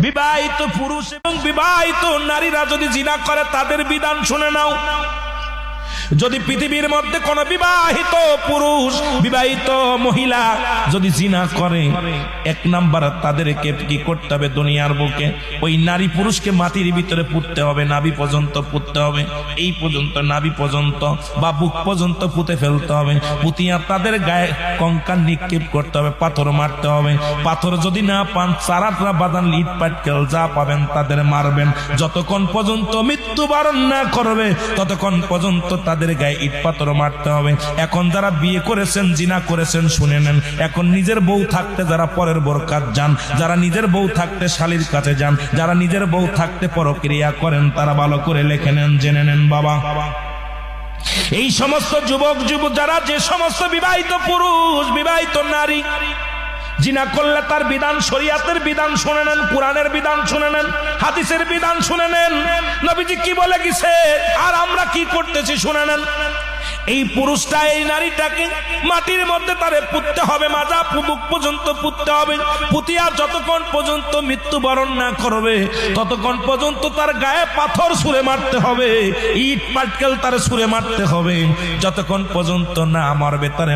বিবাহিত পুরুষ এবং বিবাহিত নারীরা যদি জিনা করে তাদের বিধান শুনে নাও। যদি পৃথিবীর মধ্যে কোন বিবাহিত পুরুষ বিবাহিত মহিলা যদি জিনা করে, এক নাম্বার তাদেরকে কি করতে হবে? দুনিয়ার বুকে ওই নারী পুরুষকে মাটির ভিতরে পুঁততে হবে, নাভি পর্যন্ত পুঁততে হবে, এই পর্যন্ত নাভি পর্যন্ত বা বুক পর্যন্ত পুঁতে ফেলতে হবে। পুঁতিয়া তাদের গায়ে কঙ্কাল নিক্ষেপ করতে হবে, পাথর মারতে হবে। পাথর যদি না পান, চারাটা বাদান, লিট পাটকেল যা পাবেন তাদের মারবেন। যতক্ষণ পর্যন্ত মৃত্যুবরণ না করবে ততক্ষণ পর্যন্ত তাদের গায়ে ইট পাথর মারতে হবে। এখন যারা বিয়ে করেছেন, জিনা করেছেন, শুনে নেন, এখন নিজের বউ থাকতে যারা পরের বর কাজ যান, যারা নিজের বউ থাকতে শালীর কাছে যান, যারা নিজের বউ থাকতে পরক্রিয়া করেন, তারা ভালো করে লিখে নেন, জেনে নেন বাবা। এই সমস্ত যুবক যারা, যে সমস্ত বিবাহিত পুরুষ বিবাহিত নারী জিনা করলে তার বিধান, শরীয়তের বিধান শুনে নেন, কোরআনের বিধান শুনে নেন, হাদিসের বিধান শুনে নেন, নবীজি কি বলে গেছে আর আমরা কি করতেছি শুনে নেন। এই পুরুষটা এই নারীটাকে মাটির মধ্যে তারে পুঁততে হবে, মাজা বুক পর্যন্ত পুঁততে হবে। পুঁতিয়া যতক্ষণ পর্যন্ত মৃত্যুবরণ না করবে ততক্ষণ পর্যন্ত তার গায়ে পাথর ছুঁড়ে মারতে হবে, ইট পাটকেল তার ছুঁড়ে মারতে হবে। যতক্ষণ পর্যন্ত না মারবে তারে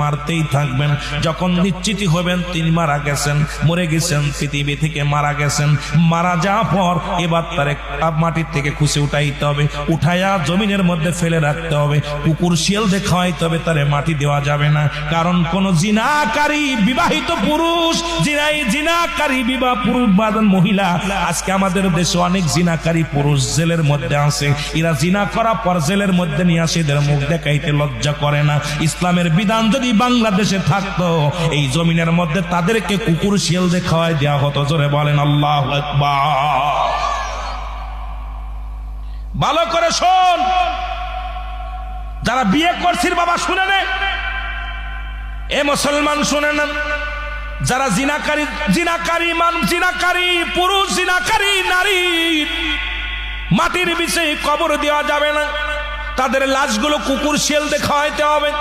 মারতেই থাকবেন। যখন নিশ্চিত হবেন তিনি মারা গেছেন, মরে গেছেন, পৃথিবী থেকে মারা গেছেন, মারা যাওয়ার পর এবার তারে মাটির থেকে খুশি উঠাইতে হবে, উঠাইয়া জমিনের মধ্যে ফেলে রাখতে হবে। কুকুর শিয়াল দেখাইতে হবে, তারে মাটি দেওয়া যাবে না। কারণ কোন জিনাকারী বিবাহিত পুরুষ, জিনাকারী বিবাহ পুরুষ বাদন মহিলা, আজকে আমাদের দেশে অনেক জিনাকারী পুরুষ জেলের মধ্যে আছে। এরা জিনা করা পর জেলের মধ্যে নিয়ে আসে, এদের মুখ দেখাইতে লজ্জা করে না। ইসলামের বিধান যদি বাংলাদেশে থাকতো, এই জমিনের মধ্যে তাদেরকে কুকুর শিয়াল দেখায় দেওয়া হতো। জোরে বলেন আল্লাহু আকবার। ভালো করে শোন, যারা বিয়ে করছিস বাবা শুনে নে, এ মুসলমান শুনে নেন, যারা জিনাকারী পুরুষ, জিনাকারী নারী মাটির বিষয়ে কবর দেওয়া যাবে না, তাদের লাশগুলো কুকুর শিয়াল দেখাইতে হবে।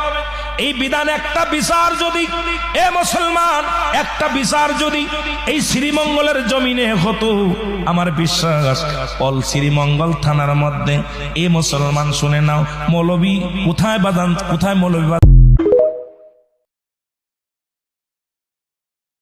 এই বিধান একটা বিচার যদি, এ মুসলমান, একটা বিচার যদি এই শ্রীমঙ্গলের জমিনে হতো, আমার বিশ্বাস অল শ্রীমঙ্গল থানার মধ্যে, এ মুসলমান শুনে নাও, মৌলবী কোথায় বাদান, কোথায় মৌলবী